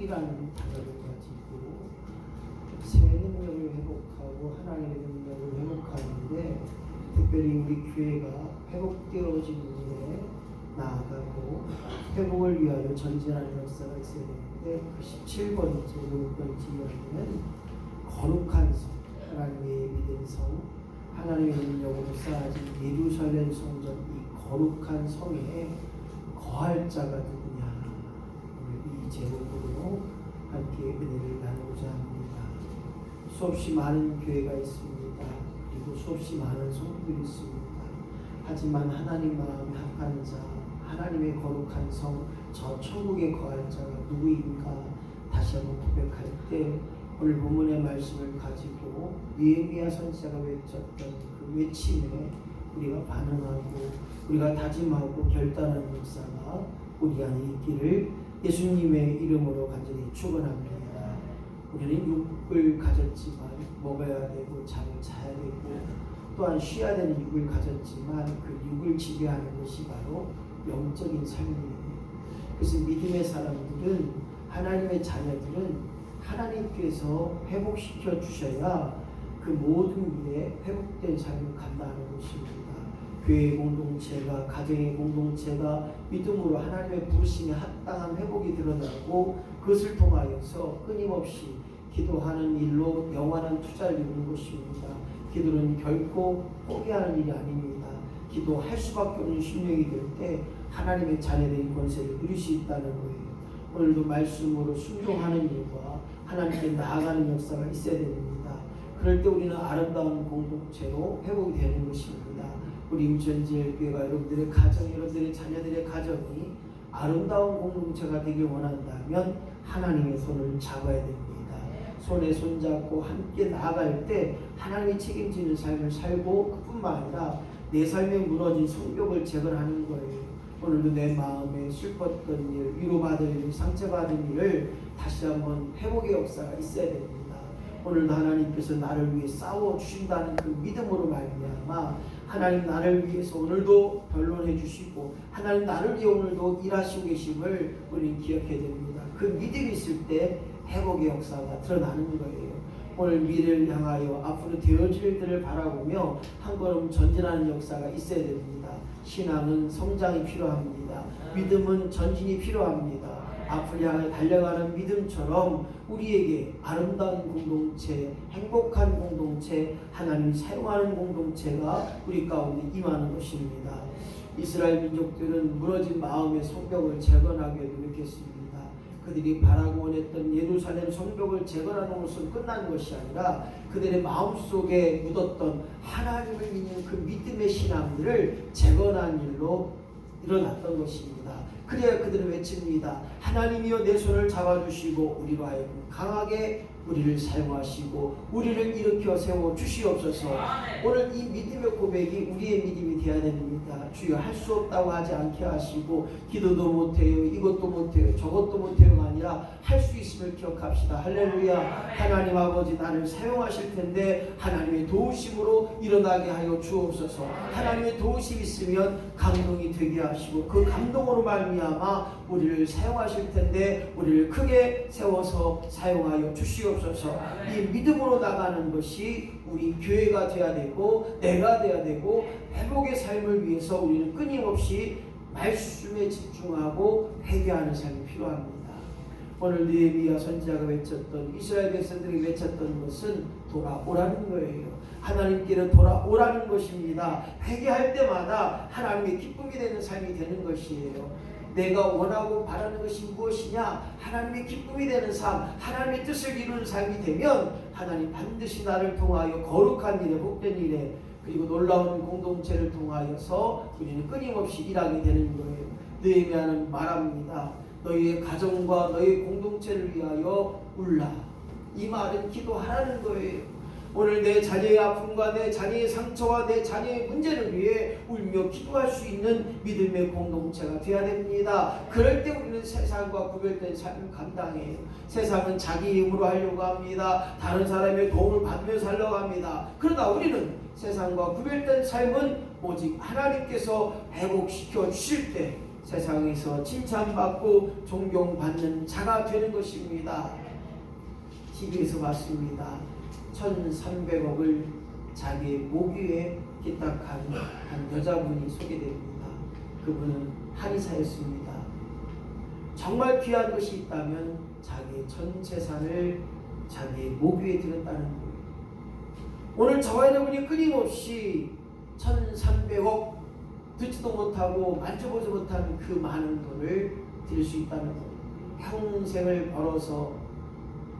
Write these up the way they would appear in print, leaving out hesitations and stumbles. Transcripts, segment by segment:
회복이라는 단어를 가지고 새 능력을 회복하고 하나님의 능력을 회복하는데, 특별히 우리 교회가 회복되어진 후에 나아가고 회복을 위하여 전진하는 역사가 있어야 되는데, 그 17번째 요건지에는 거룩한 성, 하나님의 믿은 성, 하나님의 능력으로 쌓아진 예루살렘 성전, 이 거룩한 성에 거할 자가 누구냐, 오늘 이 제목으로 함께 은혜를 나누고자 합니다. 수없이 많은 교회가 있습니다. 그리고 수없이 많은 성도들이 있습니다. 하지만 하나님 마음에 합한 자, 하나님의 거룩한 성, 저 천국에 거할 자가 누구인가 다시 한번 고백할 때, 오늘 본문의 말씀을 가지고 느헤미야 선지자가 외쳤던 그 외침에 우리가 반응하고 우리가 다짐하고 결단하는 역사가 우리 안에 있기를 예수님의 이름으로 간절히 축원합니다. 우리는 육을 가졌지만 먹어야 되고 잠을 자야 되고 또한 쉬어야 되는 육을 가졌지만 그 육을 지배하는 것이 바로 영적인 삶이에요. 그래서 믿음의 사람들은, 하나님의 자녀들은 하나님께서 회복시켜 주셔야 그 모든 일에 회복된 삶을 간다는 것입니다. 교회의 공동체가, 가정의 공동체가 믿음으로 하나님의 부르심에 합당한 회복이 드러나고 그것을 통하여서 끊임없이 기도하는 일로 영원한 투자를 이루는 것입니다. 기도는 결코 포기하는 일이 아닙니다. 기도할 수밖에 없는 심령이 될 때 하나님의 자녀된 권세를 누릴 수 있다는 거예요. 오늘도 말씀으로 순종하는 일과 하나님께 나아가는 역사가 있어야 됩니다. 그럴 때 우리는 아름다운 공동체로 회복이 되는 것입니다. 우리 임천지교회가 여러분들의 가정, 여러분들의 자녀들의 가정이 아름다운 공동체가 되길 원한다면 하나님의 손을 잡아야 됩니다. 손에 손잡고 함께 나아갈 때 하나님이 책임지는 삶을 살고, 그뿐만 아니라 내 삶에 무너진 성벽을 재건하는 거예요. 오늘도 내 마음에 슬펐던 일, 위로받을 일, 상처받은 일을 다시 한번 회복의 역사가 있어야 됩니다. 오늘도 하나님께서 나를 위해 싸워주신다는 그 믿음으로 말미암아 하나님 나를 위해서 오늘도 변론해 주시고 하나님 나를 위해 오늘도 일하시고 계심을 우리는 기억해야 됩니다. 그 믿음이 있을 때 회복의 역사가 드러나는 거예요. 오늘 미래를 향하여 앞으로 되어질 일들을 바라보며 한 걸음 전진하는 역사가 있어야 됩니다. 신앙은 성장이 필요합니다. 믿음은 전진이 필요합니다. 앞을 향해 달려가는 믿음처럼 우리에게 아름다운 공동체, 행복한 공동체, 하나님이 사용하는 공동체가 우리 가운데 임하는 것입니다. 이스라엘 민족들은 무너진 마음의 성벽을 재건하게 노력했습니다. 그들이 바라고 원했던 예루살렘 성벽을 재건하는 것은 끝난 것이 아니라 그들의 마음속에 묻었던 하나님을 믿는 그 믿음의 신앙들을 재건한 일로 일어났던 것입니다. 그래야 그들은 외칩니다. 하나님이여 내 손을 잡아주시고 우리로 하여금 강하게 우리를 사용하시고 우리를 일으켜 세워 주시옵소서. 오늘 이 믿음의 고백이 우리의 믿음이 되어야 됩니다. 주여 할 수 없다고 하지 않게 하시고 기도도 못해요, 이것도 못해요, 저것도 못해요가 아니라 할 수 있음을 기억합시다. 할렐루야. 하나님 아버지 나를 사용하실 텐데 하나님의 도우심으로 일어나게 하여 주옵소서. 하나님의 도우심이 있으면 감동이 되게 하시고 그 감동으로 말미암아 우리를 사용하실 텐데 우리를 크게 세워서 사용하여 주시옵소서. 이 믿음으로 나가는 것이 우리 교회가 되어야 되고 내가 되어야 되고 회복의 삶을 위해서 우리는 끊임없이 말씀에 집중하고 회개하는 삶이 필요합니다. 오늘 느헤미야 선지자가 외쳤던, 이스라엘 백성들이 외쳤던 것은 돌아오라는 거예요. 하나님께로 돌아오라는 것입니다. 회개할 때마다 하나님의 기쁨이 되는 삶이 되는 것이에요. 내가 원하고 바라는 것이 무엇이냐? 하나님의 기쁨이 되는 삶, 하나님의 뜻을 이루는 삶이 되면 하나님 반드시 나를 통하여 거룩한 일에, 복된 일에, 그리고 놀라운 공동체를 통하여서 우리는 끊임없이 일하게 되는 거예요. 느헤미야는 말합니다. 너희의 가정과 너희의 공동체를 위하여 울라. 이 말은 기도하라는 거예요. 오늘 내 자녀의 아픔과 내 자녀의 상처와 내 자녀의 문제를 위해 울며 기도할 수 있는 믿음의 공동체가 되어야 됩니다. 그럴 때 우리는 세상과 구별된 삶을 감당해요. 세상은 자기 힘으로 하려고 합니다. 다른 사람의 도움을 받으면서 하려고 합니다. 그러나 우리는 세상과 구별된 삶은 오직 하나님께서 회복시켜 주실 때 세상에서 칭찬받고 존경받는 자가 되는 것입니다. TV에서 봤습니다. 1,300억을 자기의 목 위에 기탁한 한 여자분이 소개됩니다. 그분은 한의사였습니다. 정말 귀한 것이 있다면 자기의 전 재산을 자기의 목 위에 들었다는 거예요. 오늘 저와 여러분이 끊임없이 1,300억 듣지도 못하고 만져보지 못한 그 많은 돈을 드릴 수 있다는 거예요. 평생을 벌어서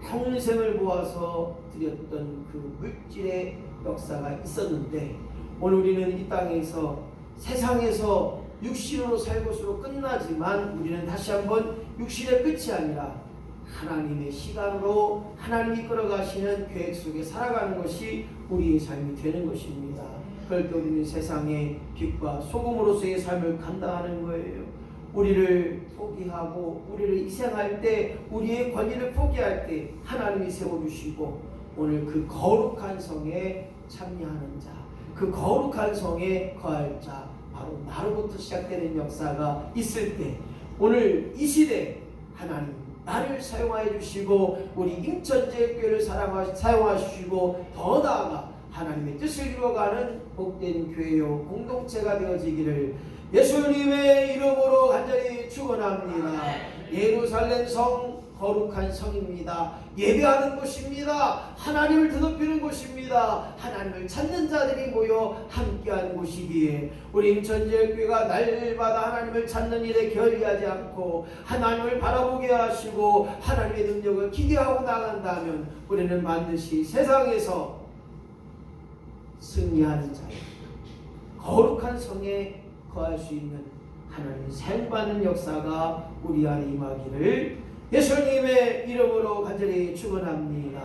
평생을 모아서 드렸던 그 물질의 역사가 있었는데 오늘 우리는 이 땅에서 세상에서 육신으로 살 것으로 끝나지만 우리는 다시 한번 육신의 끝이 아니라 하나님의 시간으로 하나님이 끌어가시는 계획 속에 살아가는 것이 우리의 삶이 되는 것입니다. 그럴 때 우리는 세상의 빛과 소금으로서의 삶을 감당하는 거예요. 우리를 포기하고 우리를 희생할 때 우리의 권위를 포기할 때 하나님이 세워주시고 오늘 그 거룩한 성에 참여하는 자, 그 거룩한 성에 거할 자, 바로 나로부터 시작되는 역사가 있을 때 오늘 이 시대 하나님 나를 사용하여 주시고 우리 인천제일교회를 사용하시고 더 나아가 하나님의 뜻을 이루어가는 복된 교회요 공동체가 되어지기를 예수님의 이름으로 간절히 축원합니다. 예루살렘 성 거룩한 성입니다. 예배하는 곳입니다. 하나님을 드높이는 곳입니다. 하나님을 찾는 자들이 모여 함께하는 곳이기에 우리 인천제일교회가 날마다 하나님을 찾는 일에 게을리하지 않고 하나님을 바라보게 하시고 하나님의 능력을 기대하고 나간다면 우리는 반드시 세상에서 승리하는 자예요. 거룩한 성에 거할 수 있는 하나님의 사용받는 역사가 우리 안에 임하기를 예수님의 이름으로 간절히 축원합니다.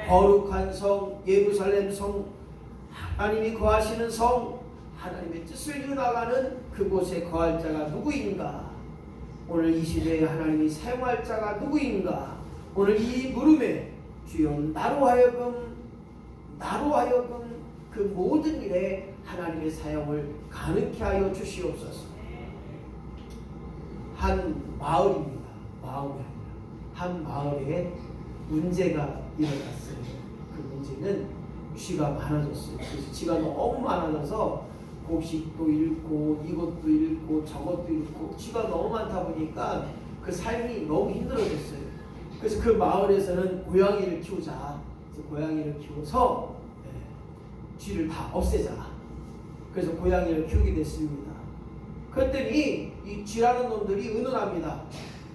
거룩한 성 예루살렘 성 하나님이 거하시는 성 하나님의 뜻을 이루어가는 그곳에 거할 자가 누구인가? 오늘 이 시대에 하나님이 사용할 자가 누구인가? 오늘 이 물음에 주여 나로 하여금 그 모든 일에 하나님의 사용을 가능케 하여 주시옵소서. 한 마을입니다. 마을이 아니라 한 마을에 문제가 일어났어요. 그 문제는 쥐가 많아졌어요. 그래서 쥐가 너무 많아져서 곡식도 잃고 이것도 잃고 저것도 잃고 쥐가 너무 많다 보니까 그 삶이 너무 힘들어졌어요. 그래서 그 마을에서는 고양이를 키우자. 그래서 고양이를 키워서 쥐를 다 없애자. 그래서 고양이를 키우게 됐습니다. 그랬더니 이 쥐라는 놈들이 의논합니다.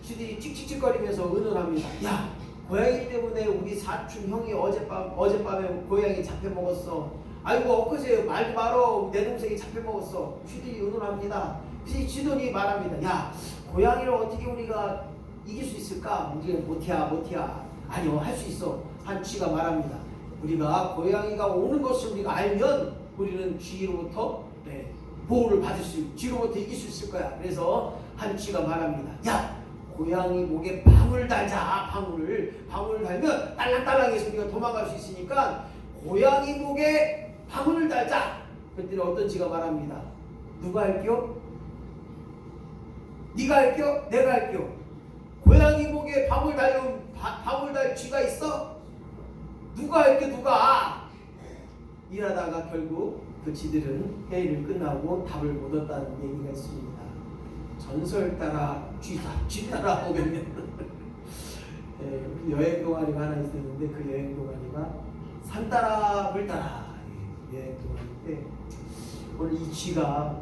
쥐들이 칙칙칙거리면서 의논합니다. 야, 고양이 때문에 우리 사촌 형이 어젯밤에 고양이 잡혀먹었어. 아이고 엊그제 말도 말어 내 동생이 잡혀먹었어. 쥐들이 의논합니다. 그래서 이 쥐들이 말합니다. 야, 고양이를 어떻게 우리가 이길 수 있을까? 우리가 못해야. 아니요, 할 수 있어. 한 쥐가 말합니다. 우리가 고양이가 오는 것을 우리가 알면 우리는 쥐로부터 보호를 받을 수 있고 쥐로부터 이길 수 있을 거야. 그래서 한 쥐가 말합니다. 야, 고양이 목에 방울을 달자. 방울을 달면 딸랑딸랑해서 우리가 도망갈 수 있으니까 고양이 목에 방울을 달자. 그때 어떤 쥐가 말합니다. 누가 할겨? 네가 할겨? 내가 할겨? 고양이 목에 방울 달 쥐가 있어? 누가 할게 누가? 일하다가 결국 그 쥐들은 회의를 끝나고 답을 못 얻었다는 얘기가 있습니다. 전설 따라 쥐 따라 오겠네. 여행 동아리가 하나 있었는데 그 여행 동아리가 산 따라 물 따라 여행 동아리인데 오늘 이 쥐가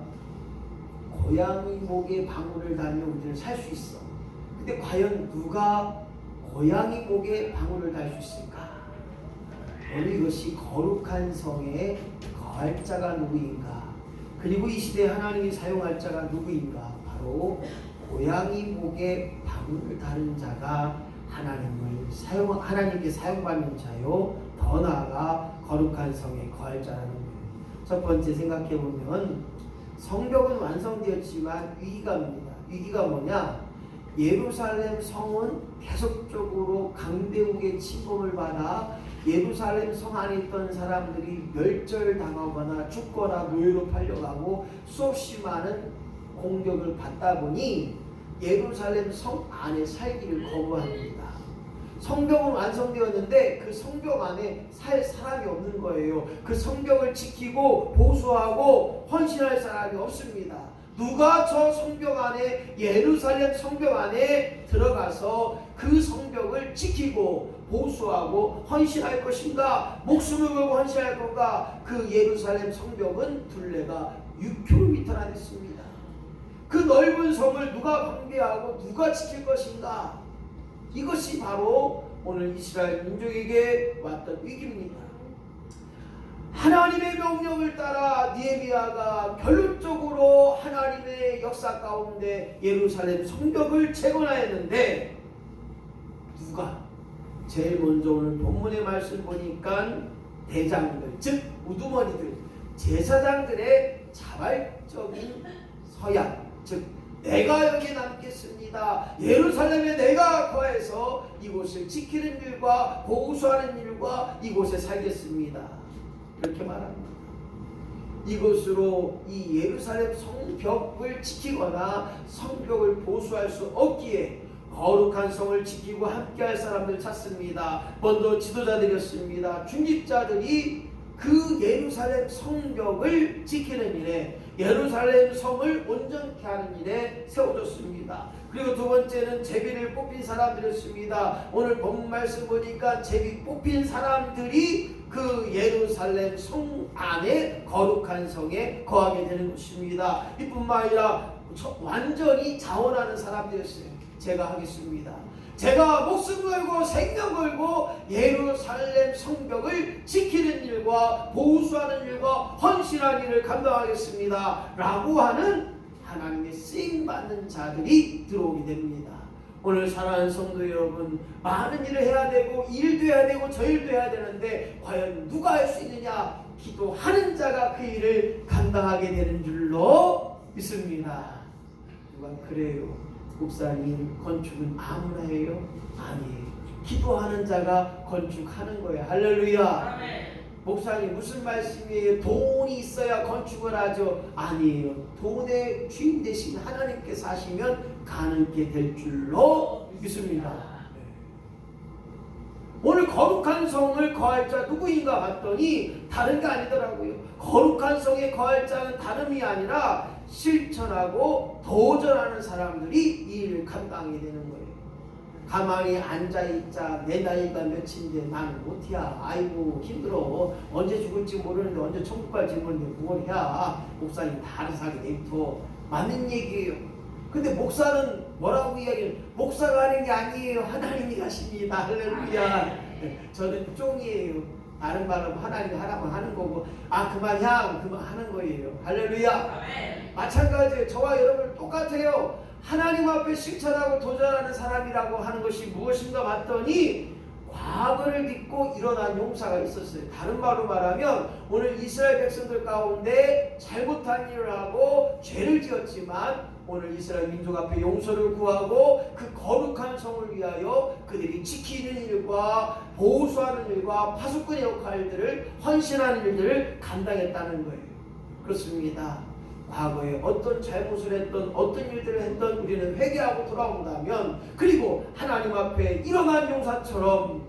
고양이 목에 방울을 달면 우리를 살 수 있어. 근데 과연 누가 고양이 목에 방울을 달 수 있을까? 오늘 이것이 거룩한 성에 거할 자가 누구인가? 그리고 이 시대에 하나님이 사용할 자가 누구인가? 바로 고양이 목에 방울을 다는 자가 하나님께 사용받는 자요. 더 나아가 거룩한 성에 거할 자라는 거예요. 첫 번째 생각해 보면 성벽은 완성되었지만 위기감입니다. 위기가 뭐냐? 예루살렘 성은 계속적으로 강대국의 침범을 받아 예루살렘 성 안에 있던 사람들이 멸절당하거나 죽거나 노예로 팔려가고 수없이 많은 공격을 받다 보니 예루살렘 성 안에 살기를 거부합니다. 성벽은 완성되었는데 그 성벽 안에 살 사람이 없는 거예요. 그 성벽을 지키고 보수하고 헌신할 사람이 없습니다. 누가 저 성벽 안에, 예루살렘 성벽 안에 들어가서 그 성벽을 지키고 보수하고 헌신할 것인가? 목숨을 걸고 헌신할 건가? 그 예루살렘 성벽은 둘레가 6km나 됐습니다. 그 넓은 성을 누가 방비하고 누가 지킬 것인가? 이것이 바로 오늘 이스라엘 민족에게 왔던 위기입니다. 하나님의 명령을 따라 느헤미야가 결론적으로 하나님의 역사 가운데 예루살렘 성벽을 재건하였는데, 누가? 제일 먼저 오늘 본문의 말씀 보니까 대장들, 즉 우두머리들, 제사장들의 자발적인 서약, 즉 내가 여기 남겠습니다. 예루살렘에 내가 거해서 이곳을 지키는 일과 보수하는 일과 이곳에 살겠습니다. 이렇게 말합니다. 이것으로 이 예루살렘 성벽을 지키거나 성벽을 보수할 수 없기에 거룩한 성을 지키고 함께할 사람들 찾습니다. 먼저 지도자들이었습니다. 중직자들이 그 예루살렘 성벽을 지키는 일에, 예루살렘 성을 온전케 하는 일에 세워졌습니다. 그리고 두 번째는 제비를 뽑힌 사람들이었습니다. 오늘 본문 말씀 보니까 제비 뽑힌 사람들이 그 예루살렘 성 안에 거룩한 성에 거하게 되는 것입니다. 이뿐만 아니라 완전히 자원하는 사람들이었어요. 제가 하겠습니다. 제가 목숨 걸고 생명 걸고 예루살렘 성벽을 지키는 일과 보수하는 일과 헌신하는 일을 감당하겠습니다 라고 하는 하나님의 쓰임받는 자들이 들어오게 됩니다. 오늘 사랑하는 성도 여러분, 많은 일을 해야 되고 일도 해야 되고 저 일도 해야 되는데 과연 누가 할 수 있느냐? 기도하는 자가 그 일을 감당하게 되는 줄로 믿습니다. 누가 그래요? 목사님, 건축은 아무나 해요? 아니에요. 기도하는 자가 건축하는 거예요. 할렐루야. 아멘. 목사님 무슨 말씀이에요? 돈이 있어야 건축을 하죠? 아니에요. 돈의 주인 되신 하나님께서 하시면 가능하게 될 줄로 믿습니다. 오늘 거룩한 성을 거할 자 누구인가 봤더니 다른 게 아니더라고요. 거룩한 성에 거할 자는 다름이 아니라 실천하고 도전하는 사람들이 이 일을 감당하게 되는 거예요. 가만히 앉아있자. 내 나이가 몇인데 나는 못해야. 아이고 힘들어. 언제 죽을지 모르는데 언제 천국 갈지 모르는데 뭘 해야. 목사님 다 알아서 하게 내비둬. 맞는 얘기예요. 근데 목사는 뭐라고 이야기해요? 목사가 하는 게 아니에요. 하나님이 하십니다. 할렐루야. 저는 쫑이에요. 다른 말은 하나님이 하라고 하는 거고, 그만 하는 거예요. 할렐루야. 마찬가지예요. 저와 여러분 똑같아요. 하나님 앞에 실천하고 도전하는 사람이라고 하는 것이 무엇인가 봤더니 과거를 믿고 일어난 용사가 있었어요. 다른 말로 말하면 오늘 이스라엘 백성들 가운데 잘못한 일을 하고 죄를 지었지만 오늘 이스라엘 민족 앞에 용서를 구하고 그 거룩한 성을 위하여 그들이 지키는 일과 보수하는 일과 파수꾼의 역할들을 헌신하는 일들을 감당했다는 거예요. 그렇습니다. 과거에 어떤 잘못을 했던 어떤 일들을 했던 우리는 회개하고 돌아온다면, 그리고 하나님 앞에 일어난 용사처럼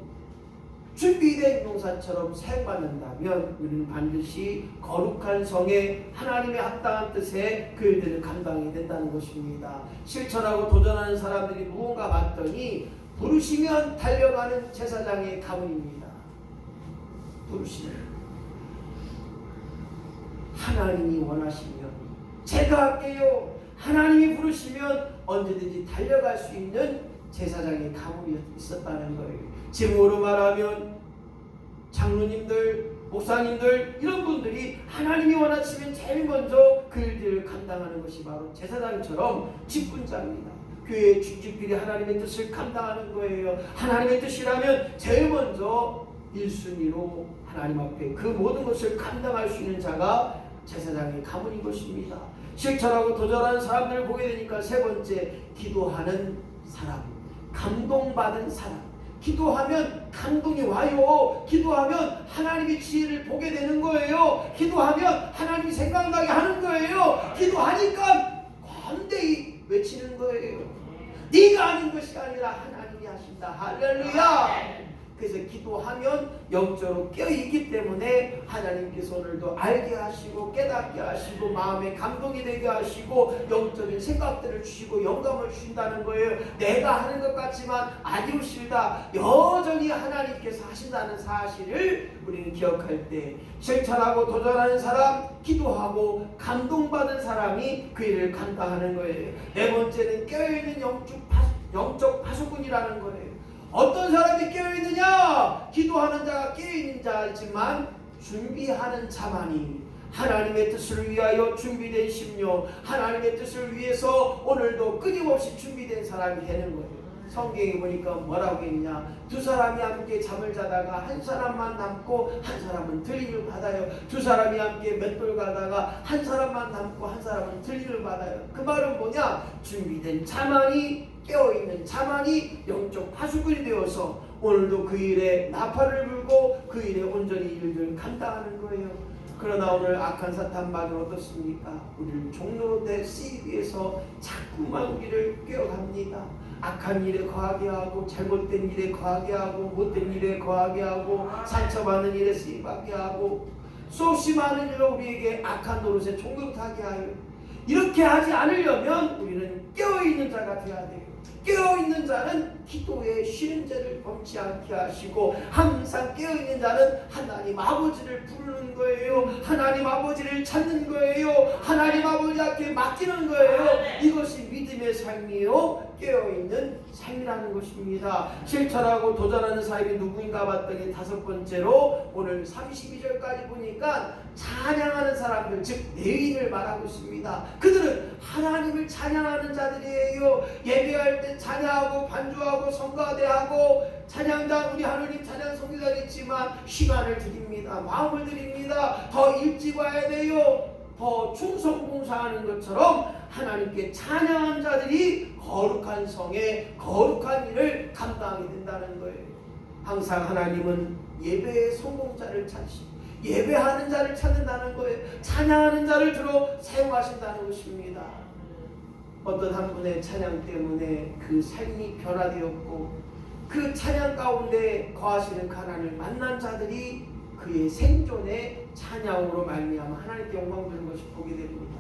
준비된 용사처럼 사용받는다면 우리는 반드시 거룩한 성에 하나님의 합당한 뜻에 그 일들을 감당이 된다는 것입니다. 실천하고 도전하는 사람들이 무언가 봤더니 부르시면 달려가는 제사장의 가문입니다. 부르시면 하나님이 원하시면 제가 할게요. 하나님이 부르시면 언제든지 달려갈 수 있는 제사장의 가문이 있었다는 거예요. 지금으로 말하면 장로님들, 목사님들 이런 분들이 하나님이 원하시면 제일 먼저 그 일들을 감당하는 것이 바로 제사장처럼 직분자입니다. 교회의 직직들이 하나님의 뜻을 감당하는 거예요. 하나님의 뜻이라면 제일 먼저 1순위로 하나님 앞에 그 모든 것을 감당할 수 있는 자가 제사장의 가문인 것입니다. 실천하고 도전하는 사람들을 보게 되니까 세 번째, 기도하는 사람, 감동받은 사람. 기도하면 감동이 와요. 기도하면 하나님의 지혜를 보게 되는 거예요. 기도하면 하나님이 생각나게 하는 거예요. 기도하니까 담대히 외치는 거예요. 네가 하는 것이 아니라 하나님이 하신다. 할렐루야. 그래서 기도하면 영적으로 깨어있기 때문에 하나님께서 오늘도 알게 하시고 깨닫게 하시고 마음에 감동이 되게 하시고 영적인 생각들을 주시고 영감을 주신다는 거예요. 내가 하는 것 같지만 아니오실다. 여전히 하나님께서 하신다는 사실을 우리는 기억할 때 실천하고 도전하는 사람, 기도하고 감동받은 사람이 그 일을 감당하는 거예요. 네 번째는 깨어있는 영적 파수꾼이라는 거예요. 어떤 사람이 깨어있느냐? 기도하는 자가 깨어있는 자이지만 준비하는 자만이 하나님의 뜻을 위하여 준비된 심령, 하나님의 뜻을 위해서 오늘도 끊임없이 준비된 사람이 되는 거예요. 성경에 보니까 뭐라고 했냐? 두 사람이 함께 잠을 자다가 한 사람만 남고 한 사람은 들림을 받아요. 두 사람이 함께 맷돌 가다가 한 사람만 남고 한 사람은 들림을 받아요. 그 말은 뭐냐? 준비된 자만이, 깨어있는 자만이 영적 파수꾼이 되어서 오늘도 그 일에 나팔을 불고 그 일에 온전히 일을 감당하는 거예요. 그러나 오늘 악한 사탄만은 어떻습니까? 우리를 종로로 쓰기 위해서 자꾸만 우리를 깨어갑니다. 악한 일에 거하게 하고 잘못된 일에 거하게 하고 못된 일에 거하게 하고 상처받는 일에 쓰임받게 하고 수없이 많은 일로 우리에게 악한 노릇에 종극하게 하여 이렇게 하지 않으려면 우리는 깨어있는 자가 되어야 돼요. 깨어있는 자는 기도에 쉬는 죄를 범치 않게 하시고 항상 깨어있는 자는 하나님 아버지를 부르는 거예요. 하나님 아버지를 찾는 거예요. 하나님 아버지께 맡기는 거예요. 이것이 믿음의 삶이요 깨어있는 삶이라는 것입니다. 실천하고 도전하는 사람이 누구인가 봤더니 다섯 번째로 오늘 32절까지 보니까 찬양하는 사람들, 즉 레위인을 말하고 있습니다. 그들은 하나님을 찬양하는 자들이에요. 예배할 때 찬양하고 반주하고 성가대하고 찬양단 우리 하느님 찬양 성기자들 있지만 시간을 드립니다. 마음을 드립니다. 더 일찍 와야 돼요. 더 충성봉사하는 것처럼 하나님께 찬양한 자들이 거룩한 성에 거룩한 일을 감당하게 된다는 거예요. 항상 하나님은 예배의 성공자를 찾으십니다. 예배하는 자를 찾는다는 거예요. 찬양하는 자를 주로 사용하신다는 것입니다. 어떤 한 분의 찬양 때문에 그 삶이 변화되었고 그 찬양 가운데 거하시는 하나님을 만난 자들이 그의 생존의 찬양으로 말미암아 하나님께 영광 드리는 것이 보게 됩니다.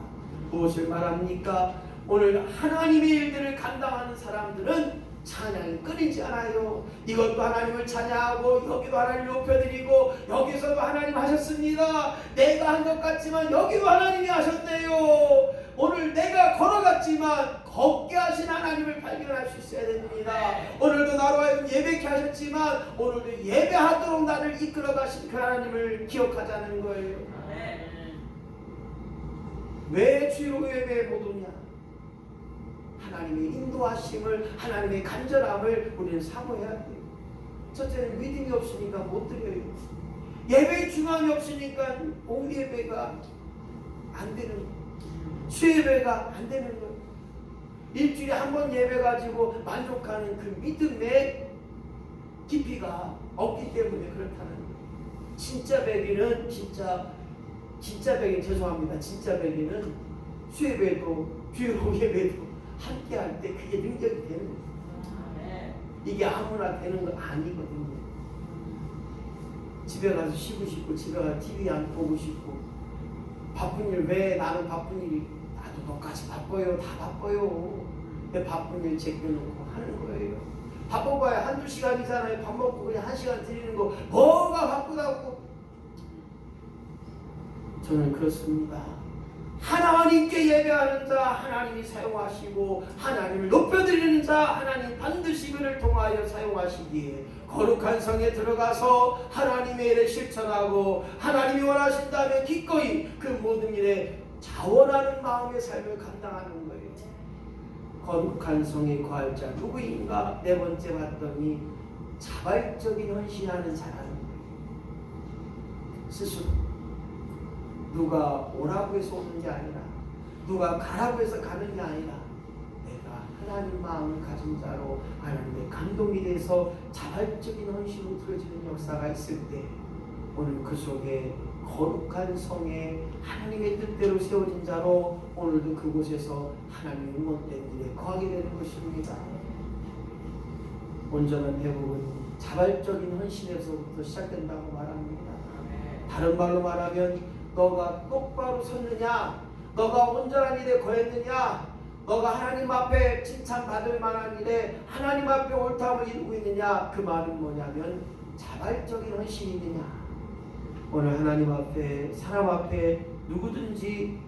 무엇을 말합니까? 오늘 하나님의 일들을 감당하는 사람들은 찬양이 끊이지 않아요. 이것도 하나님을 찬양하고 여기도 하나님을 높여드리고 여기서도 하나님 하셨습니다. 내가 한 것 같지만 여기도 하나님이 하셨네요. 오늘 내가 걸어갔지만 걷게 하신 하나님을 발견할 수 있어야 됩니다. 오늘도 나로 하여금 예배케 하셨지만 오늘도 예배하도록 나를 이끌어 가신 그 하나님을 기억하자는 거예요. 왜 주로 예배에 못 오냐? 하나님의 인도하심을, 하나님의 간절함을 우리는 사모해야 돼요. 첫째는 믿음이 없으니까 못 드려요. 예배의 중함이 없으니까 오후 예배가 안 되는 거예요. 수예배가 안 되는 거예요. 일주일에 한 번 예배 가지고 만족하는 그 믿음의 깊이가 없기 때문에 그렇다는 거예요. 진짜 백인은 진짜 백인 죄송합니다. 진짜 백인은 수예배도 주일오 예배도 함께 할 때 그게 능력이 되는 거예요. 이게 아무나 되는 건 아니거든요. 집에 가서 쉬고 싶고 집에 가서 TV 안 보고 싶고 바쁜 일 왜 나는 바쁜 일이 나도 똑같이 바빠요. 다 바빠요. 왜 바쁜 일 제껴놓고 하는 거예요. 바빠봐야 한두 시간이잖아요. 밥 먹고 그냥 1시간 드리는 거 뭐가 바쁘다고. 저는 그렇습니다. 하나님께 예배하는 자 하나님이 사용하시고 하나님을 높여드리는 자 하나님 반드시 그를 통하여 사용하시기에 거룩한 성에 들어가서 하나님의 일을 실천하고 하나님이 원하신다면 기꺼이 그 모든 일에 자원하는 마음의 삶을 감당하는 거예요. 거룩한 성에 거할 자 누구인가? 네 번째 봤더니 자발적인 헌신하는 자라는 거예요. 스스로 누가 오라고 해서 오는 게 아니라 누가 가라고 해서 가는 게 아니라 내가 하나님 마음을 가진 자로 하나님의 감동이 돼서 자발적인 헌신으로 들어지는 역사가 있을 때 오늘 그 속에 거룩한 성에 하나님의 뜻대로 세워진 자로 오늘도 그곳에서 하나님의 응원된 일에 거하게 되는 것입니다. 온전한 회복은 자발적인 헌신에서부터 시작된다고 말합니다. 다른 말로 말하면 너가 똑바로 섰느냐, 너가 온전한 일에 거했느냐, 너가 하나님 앞에 칭찬받을 만한 일에 하나님 앞에 옳다함을 이루고 있느냐, 그 말은 뭐냐면 자발적인 헌신이 있느냐. 오늘 하나님 앞에, 사람 앞에 누구든지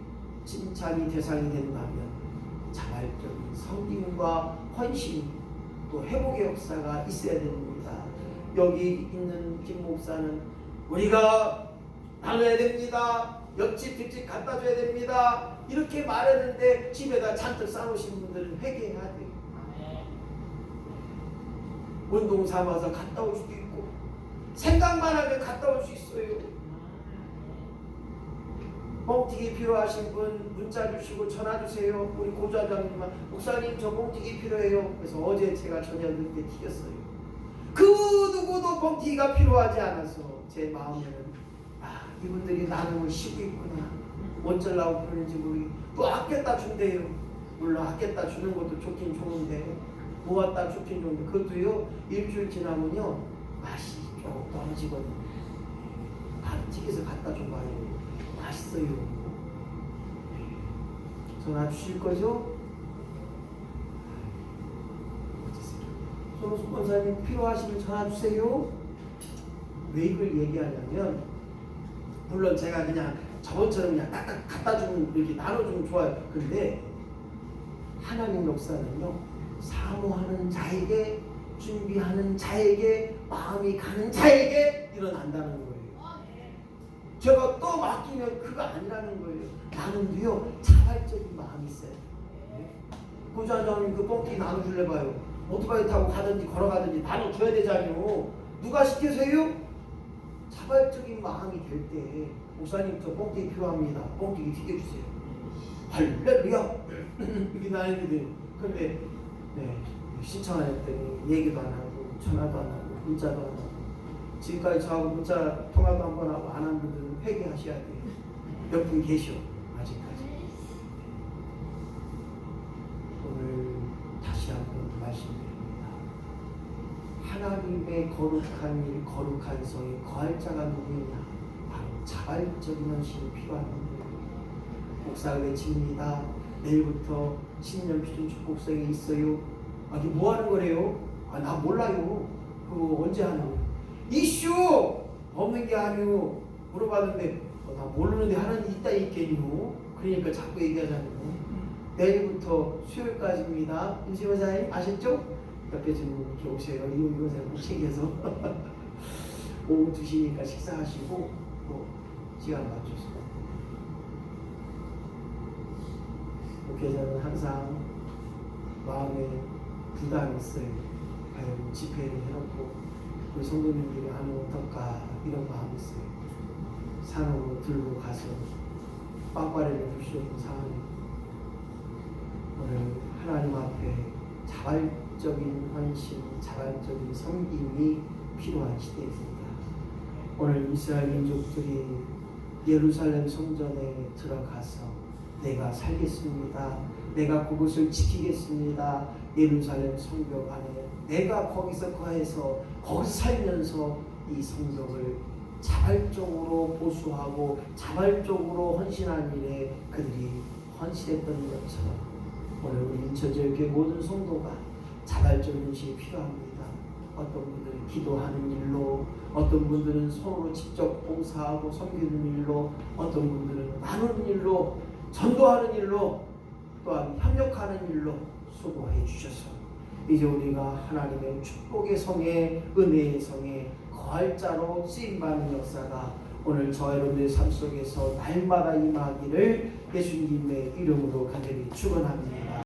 칭찬이 대상이 된다면 자발적인 섬김과 헌신, 또 회복의 역사가 있어야 됩니다. 여기 있는 김 목사는 우리가 나눠야 됩니다, 옆집 뒷집 갖다 줘야 됩니다, 이렇게 말했는데 집에다 잔뜩 싸놓으신 분들은 회개해야 돼요. 운동 삼아서 갔다 올 수도 있고 생각만 하면 갔다 올 수 있어요. 뻥튀기 필요하신 분 문자 주시고 전화 주세요. 우리 고좌장님, 목사님 저 뻥튀기 필요해요. 그래서 어제 제가 저녁 늦게 튀겼어요. 그 누구도 뻥튀기가 필요하지 않아서 제 마음에는 이분들이 나눔을 쉬고 있구나, 어쩌려고 그러는지 모르겠고, 또 아꼈다 준대요. 물론 아꼈다 주는 것도 좋긴 좋은데, 모았다 좋긴 좋은데, 그것도요 일주일 지나면요 맛이 조금 떨어지거든요. 바로 튀겨서 갖다 줘봐요. 맛있어요. 전화 주실 거죠? 손호숙 권사님 필요하시면 전화 주세요. 왜 이걸 얘기하냐면, 물론 제가 그냥 저번처럼 그냥 딱딱 갖다 주면 이렇게 나눠주면 좋아요. 근데 하나님 역사는요, 사모하는 자에게, 준비하는 자에게, 마음이 가는 자에게 일어난다는 거예요. 제가 또 맡기면 그거 아니라는 거예요. 나는도요 자발적인 마음이 있어요. 고자장님 그 뻥튀기 나눠줄래 봐요. 오토바이 타고 가든지 걸어가든지 나눠줘야 되잖아요. 누가 시켜서요? 자발적인 마음이 될 때, 목사님 저 뻥튀기 필요합니다, 뻥튀기 튀겨주세요. 할렐루야 이렇게 나누는데, 근데 신청 안 했더니 얘기도 안 하고 전화도 안 하고 문자도 안 하고, 지금까지 저하고 문자 통화도 한 번 하고 안 한 분들은 회개하셔야 돼요. 몇 분 계셔 아직까지. 오늘 다시 한번 말씀드립니다. 하나님의 거룩한 일, 거룩한 성에 거할 자가 누구냐? 바로 자발적인 헌신이 필요한 거예요. 목사가 외칩니다. 내일부터 신년 비전 축복성에 있어요. 이게 뭐 하는 거래요? 나 몰라요. 그거 언제 하는 거예요? 이슈 없는 게 아니오. 물어봤는데 나 모르는데 하는 게 있다 있겠니요. 그러니까 자꾸 얘기하잖아요. 내일부터 수요일까지입니다. 임시원사님 아셨죠? 옆에 좀 이렇게 오세요. 이원사님 꼭 챙겨서 오후 2시니까 식사하시고 또 시간 맞춰서. 목회자는 항상 마음에 부담이 있어요. 과연 집회를 해놓고 우리 성도님들이 하면 어떨까, 이런 마음이 있어요. 산으로 들고 가서 빵빠레를 볼 수 없는 상황이, 오늘 하나님 앞에 자발적인 헌신, 자발적인 섬김이 필요한 시대입니다. 오늘 이스라엘 민족들이 예루살렘 성전에 들어가서 내가 살겠습니다, 내가 그곳을 지키겠습니다, 예루살렘 성벽 안에 내가 거기서 거해서 거기 살면서 이 성벽을 자발적으로 보수하고 자발적으로 헌신한 일에 그들이 헌신했던 것처럼 오늘 우리 인천지역의 모든 성도가 자발적인 헌신이 필요합니다. 어떤 분들은 기도하는 일로, 어떤 분들은 손으로 직접 봉사하고 섬기는 일로, 어떤 분들은 나누는 일로, 전도하는 일로, 또한 협력하는 일로 수고해 주셔서 이제 우리가 하나님의 축복의 성에, 은혜의 성에 거할 자로 쓰임받는 역사가 오늘 저 여러분의 삶 속에서 날마다 임하기를 예수님의 이름으로 간절히 축원합니다.